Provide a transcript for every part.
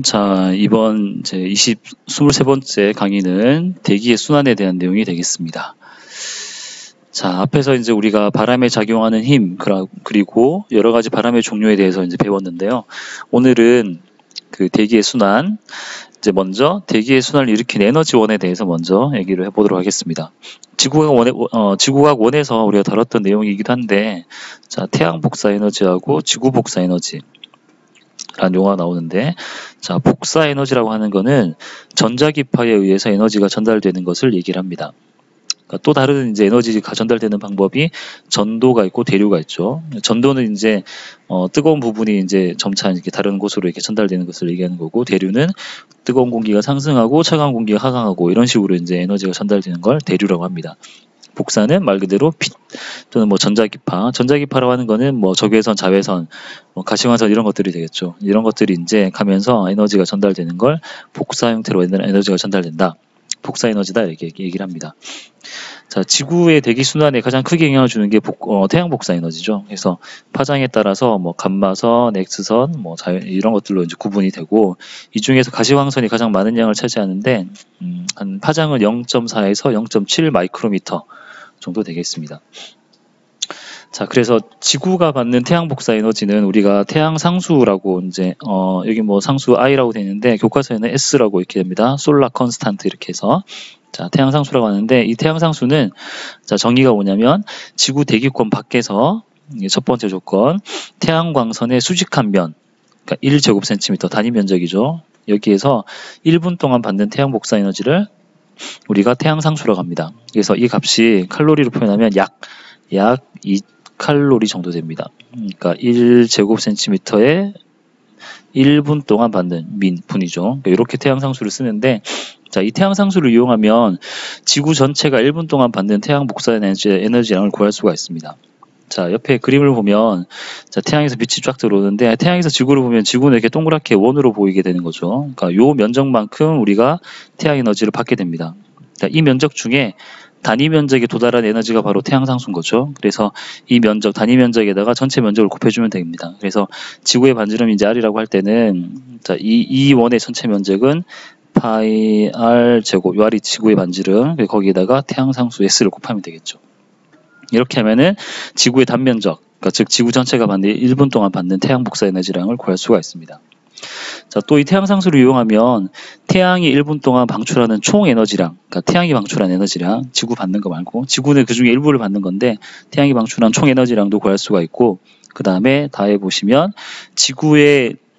자, 이번 제 23번째 강의는 대기의 순환에 대한 내용이 되겠습니다. 자, 앞에서 이제 우리가 바람에 작용하는 힘, 그리고 여러 가지 바람의 종류에 대해서 이제 배웠는데요. 오늘은 그 대기의 순환, 이제 먼저 대기의 순환을 일으킨 에너지원에 대해서 먼저 얘기를 해보도록 하겠습니다. 지구과학 원에서 우리가 다뤘던 내용이기도 한데, 자, 태양 복사 에너지하고 지구 복사 에너지. 라는 용어가 나오는데, 자, 복사 에너지라고 하는 거는 전자기파에 의해서 에너지가 전달되는 것을 얘기를 합니다. 그러니까 또 다른 이제 에너지가 전달되는 방법이 전도가 있고 대류가 있죠. 전도는 이제 뜨거운 부분이 이제 점차 이렇게 다른 곳으로 이렇게 전달되는 것을 얘기하는 거고, 대류는 뜨거운 공기가 상승하고 차가운 공기가 하강하고 이런 식으로 이제 에너지가 전달되는 걸 대류라고 합니다. 복사는 말 그대로 빛 또는 뭐 전자기파라고 하는 거는 뭐 적외선, 자외선, 뭐 가시광선 이런 것들이 되겠죠. 이런 것들이 이제 가면서 에너지가 전달되는 걸 복사 형태로 에너지가 전달된다. 복사 에너지다 이렇게 얘기를 합니다. 자, 지구의 대기 순환에 가장 크게 영향을 주는 게 태양 복사 에너지죠. 그래서 파장에 따라서 뭐 감마선, X선, 뭐 이런 것들로 이제 구분이 되고, 이 중에서 가시광선이 가장 많은 양을 차지하는데 한 파장은 0.4에서 0.7 마이크로미터 정도 되겠습니다. 자, 그래서 지구가 받는 태양 복사 에너지는 우리가 태양 상수라고 이제 여기 뭐 상수 I라고 되어 있는데 교과서에는 S라고 이렇게 됩니다. 솔라 컨스탄트 이렇게 해서. 자, 태양 상수라고 하는데, 이 태양 상수는 자, 정의가 뭐냐면 지구 대기권 밖에서 첫 번째 조건, 태양 광선의 수직한 면, 그러니까 1제곱센티미터 단위 면적이죠. 여기에서 1분 동안 받는 태양 복사 에너지를 우리가 태양 상수라고 합니다. 그래서 이 값이 칼로리로 표현하면 약 2칼로리 정도 됩니다. 그러니까 1제곱센티미터에 1분 동안 받는 분이죠. 그러니까 이렇게 태양 상수를 쓰는데, 자, 이 태양 상수를 이용하면 지구 전체가 1분 동안 받는 태양 복사 에너지량을 구할 수가 있습니다. 자, 옆에 그림을 보면, 자, 태양에서 빛이 쫙 들어오는데, 태양에서 지구를 보면 지구는 이렇게 동그랗게 원으로 보이게 되는 거죠. 그러니까 요 면적만큼 우리가 태양 에너지를 받게 됩니다. 자, 이 면적 중에 단위 면적에 도달한 에너지가 바로 태양 상수인 거죠. 그래서 이 면적, 단위 면적에다가 전체 면적을 곱해주면 됩니다. 그래서 지구의 반지름 이제 R이라고 할 때는, 자, 이 원의 전체 면적은 파이 R 제곱, 요 R이 지구의 반지름, 거기에다가 태양 상수 S를 곱하면 되겠죠. 이렇게 하면은 지구의 단면적, 그러니까 즉 지구 전체가 받는 1분 동안 받는 태양 복사 에너지량을 구할 수가 있습니다. 자, 또 이 태양 상수를 이용하면 태양이 1분 동안 방출하는 총 에너지량, 그러니까 태양이 방출한 에너지량, 지구 받는 거 말고, 지구는 그 중에 일부를 받는 건데 태양이 방출한 총 에너지량도 구할 수가 있고, 그 다음에 다해 보시면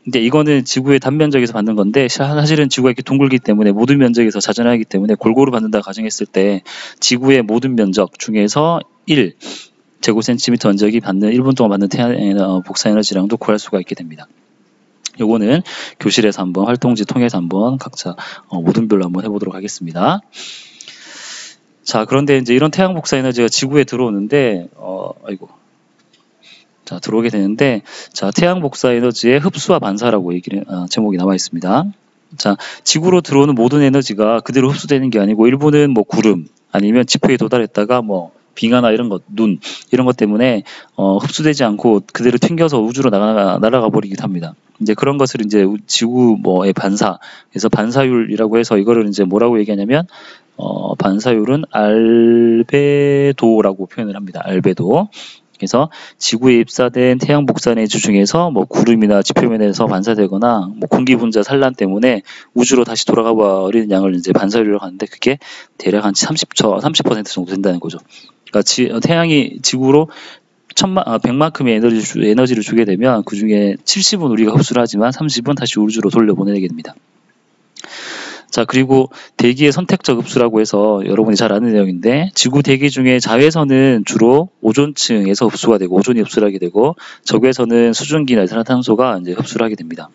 근데 이거는 지구의 단면적에서 받는 건데, 사실은 지구가 이렇게 둥글기 때문에 모든 면적에서 자전하기 때문에 골고루 받는다 가정했을 때 지구의 모든 면적 중에서 1제곱센티미터 면적이 받는 1분 동안 받는 태양 복사 에너지량도 구할 수가 있게 됩니다. 요거는 교실에서 한번 활동지 통해서 한번 각자 모둠별로 한번 해보도록 하겠습니다. 자, 그런데 이제 이런 태양 복사 에너지가 지구에 들어오는데 자, 들어오게 되는데, 자, 태양 복사 에너지의 흡수와 반사라고 제목이 나와 있습니다. 자, 지구로 들어오는 모든 에너지가 그대로 흡수되는 게 아니고, 일부는 뭐 구름 아니면 지표에 도달했다가 뭐 빙하나 이런 것, 눈 이런 것 때문에 흡수되지 않고 그대로 튕겨서 우주로 날아가 버리기도 합니다. 이제 그런 것을 이제 지구 뭐의 반사, 그래서 반사율이라고 해서 이거를 이제 뭐라고 얘기하냐면 반사율은 알베도라고 표현을 합니다. 알베도. 그래서 지구에 입사된 태양 복사 에너지 중에서 뭐 구름이나 지표면에서 반사되거나 뭐 공기 분자 산란 때문에 우주로 다시 돌아가 버리는 양을 이제 반사율이라고 하는데, 그게 대략 한 30% 정도 된다는 거죠. 그러니까 태양이 지구로 100만큼의 에너지를 주게 되면 그 중에 70은 우리가 흡수를 하지만 30은 다시 우주로 돌려보내게 됩니다. 자, 그리고 대기의 선택적 흡수라고 해서 여러분이 잘 아는 내용인데, 지구 대기 중에 자외선은 주로 오존층에서 흡수가 되고, 오존이 흡수를 하게 되고, 적외선은 수증기나 이산화탄소가 이제 흡수를 하게 됩니다.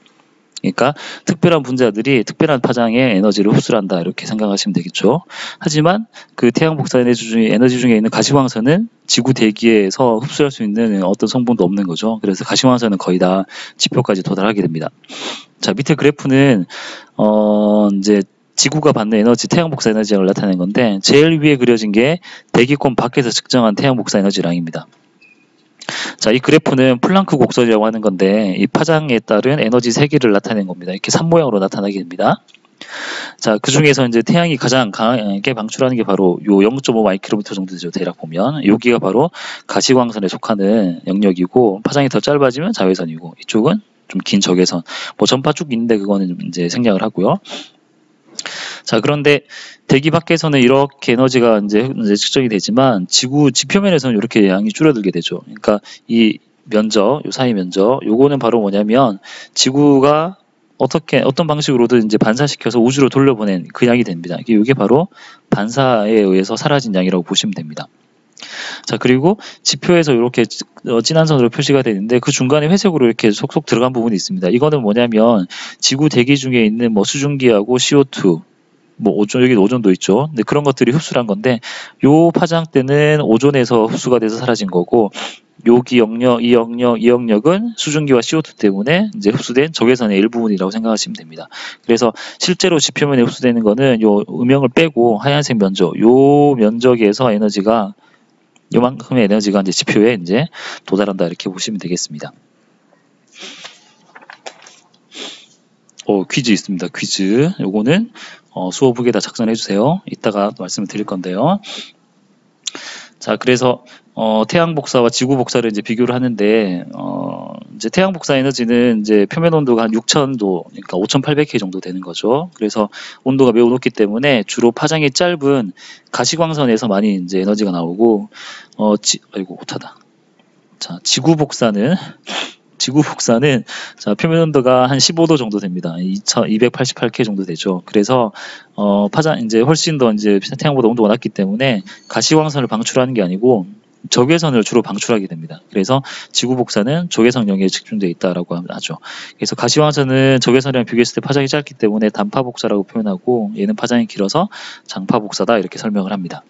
그러니까 특별한 분자들이 특별한 파장의 에너지를 흡수를 한다, 이렇게 생각하시면 되겠죠. 하지만 그 태양 복사 에너지 중에 있는 가시광선은 지구 대기에서 흡수할 수 있는 어떤 성분도 없는 거죠. 그래서 가시광선은 거의 다 지표까지 도달하게 됩니다. 자, 밑에 그래프는 이제 지구가 받는 에너지, 태양 복사 에너지량을 나타낸 건데, 제일 위에 그려진 게 대기권 밖에서 측정한 태양 복사 에너지량입니다. 자, 이 그래프는 플랑크 곡선이라고 하는 건데 이 파장에 따른 에너지 세기를 나타낸 겁니다. 이렇게 산 모양으로 나타나게 됩니다. 자, 그 중에서 이제 태양이 가장 강하게 방출하는 게 바로 요 0.5 마이크로미터 정도 되죠. 대략 보면 여기가 바로 가시광선에 속하는 영역이고 파장이 더 짧아지면 자외선이고 이쪽은 좀 긴 적외선. 뭐 전파 쭉 있는데 그거는 이제 생략을 하고요. 자, 그런데 대기 밖에서는 이렇게 에너지가 이제 측정이 되지만 지표면에서는 이렇게 양이 줄어들게 되죠. 그러니까 이 면적, 요 사이 면적, 요거는 바로 뭐냐면 지구가 어떤 방식으로든 이제 반사시켜서 우주로 돌려보낸 그 양이 됩니다. 이게 바로 반사에 의해서 사라진 양이라고 보시면 됩니다. 자, 그리고 지표에서 이렇게 진한 선으로 표시가 되는데 그 중간에 회색으로 이렇게 속속 들어간 부분이 있습니다. 이거는 뭐냐면 지구 대기 중에 있는 뭐 수증기하고 CO2, 뭐 오존, 여기 오존도 있죠. 근데 그런 것들이 흡수를 한 건데 요 파장 때는 오존에서 흡수가 돼서 사라진 거고 여기 영역, 이 영역은 수증기와 CO2 때문에 이제 흡수된 적외선의 일부분이라고 생각하시면 됩니다. 그래서 실제로 지표면에 흡수되는 거는 요 음영을 빼고 하얀색 면적, 요 면적에서 에너지가 요만큼의 에너지가 이제 지표에 이제 도달한다 이렇게 보시면 되겠습니다. 퀴즈 있습니다. 퀴즈. 요거는 수업북에다 작성해 주세요. 이따가 말씀을 드릴 건데요. 자, 그래서 태양 복사와 지구 복사를 이제 비교를 하는데 이제 태양 복사 에너지는 이제 표면 온도가 한 6,000도, 그러니까 5,800K 정도 되는 거죠. 그래서 온도가 매우 높기 때문에 주로 파장이 짧은 가시광선에서 많이 이제 에너지가 나오고 아이고 못하다. 자, 지구 복사는 자, 표면 온도가 한 15도 정도 됩니다. 288K 정도 되죠. 그래서 파장 이제 훨씬 더 이제 태양보다 온도가 낮기 때문에 가시광선을 방출하는 게 아니고 적외선을 주로 방출하게 됩니다. 그래서 지구 복사는 적외선 영역에 집중되어 있다라고 하죠. 그래서 가시광선은 적외선이랑 비교했을 때 파장이 짧기 때문에 단파 복사라고 표현하고 얘는 파장이 길어서 장파 복사다 이렇게 설명을 합니다.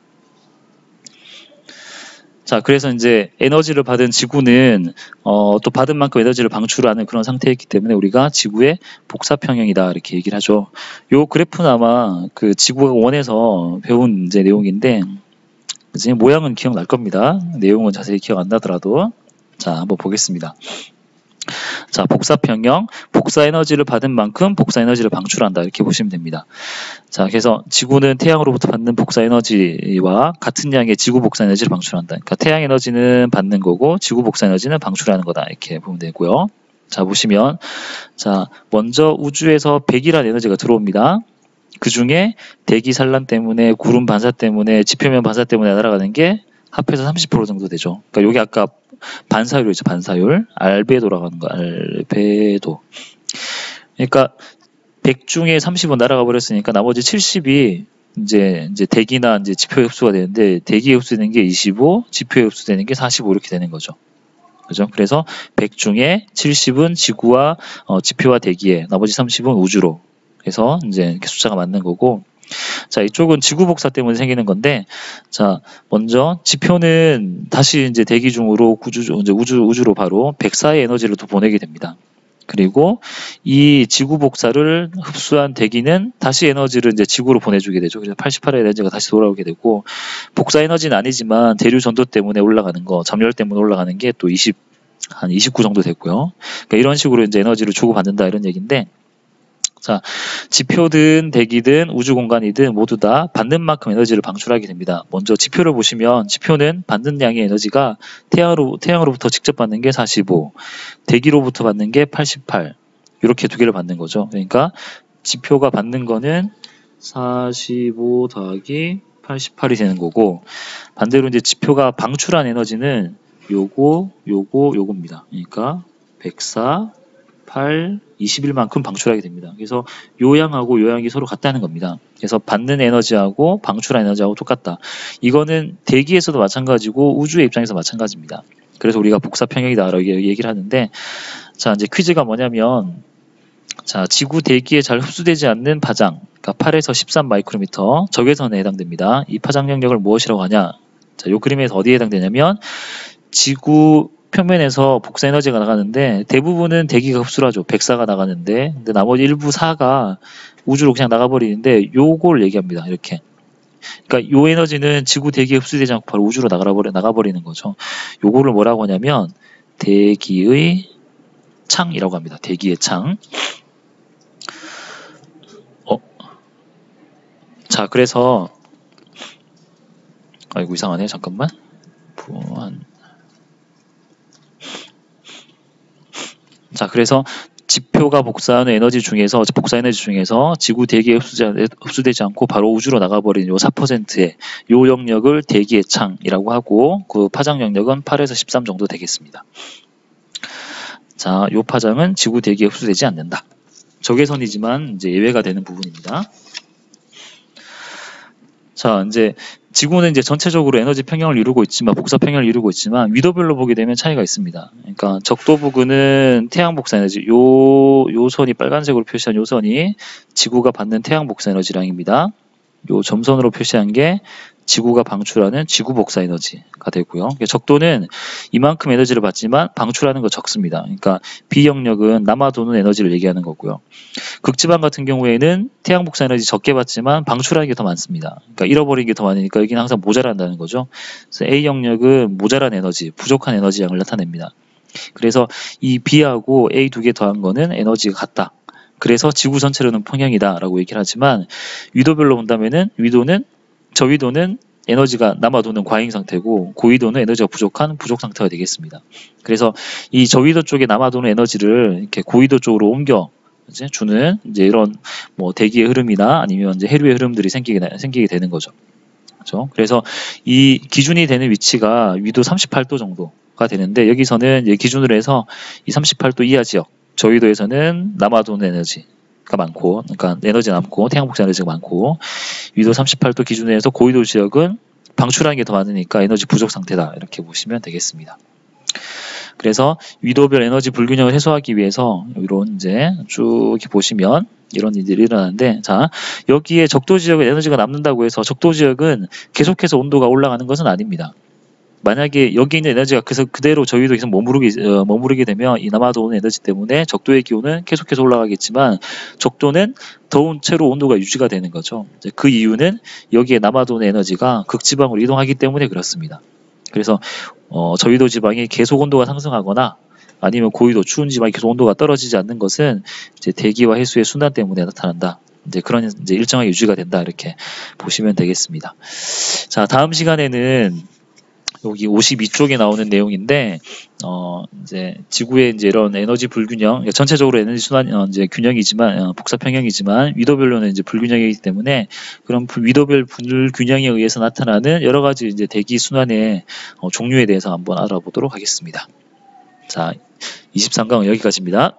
자, 그래서 이제 에너지를 받은 지구는 또 받은 만큼 에너지를 방출하는 그런 상태이기 때문에 우리가 지구의 복사평형이다 이렇게 얘기를 하죠. 요 그래프는 아마 그 지구가 원에서 배운 이제 내용인데 이제 모양은 기억날 겁니다. 내용은 자세히 기억 안 나더라도 자, 한번 보겠습니다. 자, 복사평형, 복사 에너지를 받은 만큼 복사 에너지를 방출한다 이렇게 보시면 됩니다. 자, 그래서 지구는 태양으로부터 받는 복사 에너지와 같은 양의 지구 복사 에너지를 방출한다. 그러니까 태양 에너지는 받는 거고 지구 복사 에너지는 방출하는 거다 이렇게 보면 되고요. 자, 보시면 자, 먼저 우주에서 백이라는 에너지가 들어옵니다. 그 중에 대기 산란 때문에 구름 반사 때문에 지표면 반사 때문에 날아가는 게 합해서 30% 정도 되죠. 그러니까 여기 아까 반사율이죠. 반사율. 알베도라고 하는 거. 알베도. 그러니까 100 중에 30은 날아가 버렸으니까 나머지 70이 이제 대기나 이제 지표에 흡수가 되는데 대기에 흡수되는 게 25, 지표에 흡수되는 게 45 이렇게 되는 거죠. 그죠? 그래서 100 중에 70은 지구와 지표와 대기에, 나머지 30은 우주로. 그래서 이제 이렇게 숫자가 맞는 거고. 자, 이쪽은 지구 복사 때문에 생기는 건데, 자, 먼저 지표는 다시 이제 대기 중으로 우주로 바로 백사의 에너지를 또 보내게 됩니다. 그리고 이 지구 복사를 흡수한 대기는 다시 에너지를 이제 지구로 보내주게 되죠. 그래서 88의 에너지가 다시 돌아오게 되고, 복사 에너지는 아니지만 대류 전도 때문에 올라가는 거, 점열 때문에 올라가는 게 또 한 29 정도 됐고요. 그러니까 이런 식으로 이제 에너지를 주고받는다 이런 얘기인데, 자, 지표든 대기든 우주 공간이든 모두 다 받는 만큼 에너지를 방출하게 됩니다. 먼저 지표를 보시면 지표는 받는 양의 에너지가 태양으로부터 직접 받는 게 45, 대기로부터 받는 게 88 이렇게 두 개를 받는 거죠. 그러니까 지표가 받는 거는 45 더하기 88이 되는 거고, 반대로 이제 지표가 방출한 에너지는 요거입니다. 그러니까 104, 8, 21만큼 방출하게 됩니다. 그래서 요 양하고 요 양이 서로 같다는 겁니다. 그래서 받는 에너지하고 방출한 에너지하고 똑같다. 이거는 대기에서도 마찬가지고 우주의 입장에서 마찬가지입니다. 그래서 우리가 복사평형이다라고 얘기를 하는데, 자, 이제 퀴즈가 뭐냐면, 자, 지구 대기에 잘 흡수되지 않는 파장, 그러니까 8에서 13 마이크로미터 적외선에 해당됩니다. 이 파장 영역을 무엇이라고 하냐? 자, 요 그림에서 어디에 해당되냐면 지구 표면에서 복사 에너지가 나가는데 대부분은 대기가 흡수를 하죠. 백사가 나가는데, 근데 나머지 일부 사가 우주로 그냥 나가버리는데 요걸 얘기합니다. 이렇게 그러니까 요 에너지는 지구 대기에 흡수되지 않고 바로 우주로 나가버리는 거죠. 요거를 뭐라고 하냐면 대기의 창이라고 합니다. 대기의 창. 자, 그래서 아이고 이상하네. 잠깐만. 자, 그래서 지표가 복사하는 에너지 중에서 지구 대기에 흡수되지 않고 바로 우주로 나가버리는 요 4%의 요 영역을 대기의 창이라고 하고, 그 파장 영역은 8에서 13 정도 되겠습니다. 자, 요 파장은 지구 대기에 흡수되지 않는다. 적외선이지만 이제 예외가 되는 부분입니다. 자, 이제 지구는 이제 전체적으로 에너지 평형을 이루고 있지만, 복사 평형을 이루고 있지만 위도별로 보게 되면 차이가 있습니다. 그러니까 적도 부근은 태양 복사 에너지, 요 선이 빨간색으로 표시한 요 선이 지구가 받는 태양 복사 에너지량입니다. 요 점선으로 표시한 게 지구가 방출하는 지구 복사 에너지가 되고요. 적도는 이만큼 에너지를 받지만 방출하는 거 적습니다. 그러니까 B 영역은 남아도는 에너지를 얘기하는 거고요. 극지방 같은 경우에는 태양 복사 에너지 적게 받지만 방출하는 게 더 많습니다. 그러니까 잃어버린 게 더 많으니까 여기는 항상 모자란다는 거죠. 그래서 A 영역은 모자란 에너지, 부족한 에너지 양을 나타냅니다. 그래서 이 B하고 A 두 개 더한 거는 에너지가 같다. 그래서 지구 전체로는 평형이다 라고 얘기를 하지만, 위도별로 본다면은 저위도는 에너지가 남아도는 과잉 상태고, 고위도는 에너지가 부족한 부족 상태가 되겠습니다. 그래서 이 저위도 쪽에 남아도는 에너지를 이렇게 고위도 쪽으로 옮겨 이제 주는 이제 이런 뭐 대기의 흐름이나 아니면 이제 해류의 흐름들이 생기게 되는 거죠. 그렇죠? 그래서 이 기준이 되는 위치가 위도 38도 정도가 되는데, 여기서는 이제 기준으로 해서 이 38도 이하 지역, 저위도에서는 남아도는 에너지가 많고, 그러니까 에너지 남고 태양 복사 에너지가 많고, 위도 38도 기준으로 해서 고위도 지역은 방출하는 게 더 많으니까 에너지 부족 상태다, 이렇게 보시면 되겠습니다. 그래서 위도별 에너지 불균형을 해소하기 위해서 이런 이제 쭉 이렇게 보시면 이런 일들이 일어나는데, 자, 여기에 적도 지역에 에너지가 남는다고 해서 적도 지역은 계속해서 온도가 올라가는 것은 아닙니다. 만약에 여기 있는 에너지가 그대로 저희도 계속 머무르게 되면 이 남아도는 에너지 때문에 적도의 기온은 계속해서 올라가겠지만, 적도는 더운 채로 온도가 유지가 되는 거죠. 그 이유는 여기에 남아도는 에너지가 극지방으로 이동하기 때문에 그렇습니다. 그래서 저위도 지방이 계속 온도가 상승하거나 아니면 고위도 추운 지방이 계속 온도가 떨어지지 않는 것은 이제 대기와 해수의 순환 때문에 나타난다. 이제 그런 이제 일정하게 유지가 된다, 이렇게 보시면 되겠습니다. 자, 다음 시간에는 여기 52쪽에 나오는 내용인데, 이제 지구의 이제 이런 에너지 불균형, 전체적으로 에너지 순환 이제 균형이지만, 복사 평형이지만 위도별로는 이제 불균형이기 때문에, 그런 위도별 불균형에 의해서 나타나는 여러 가지 이제 대기 순환의 종류에 대해서 한번 알아보도록 하겠습니다. 자, 23강은 여기까지입니다.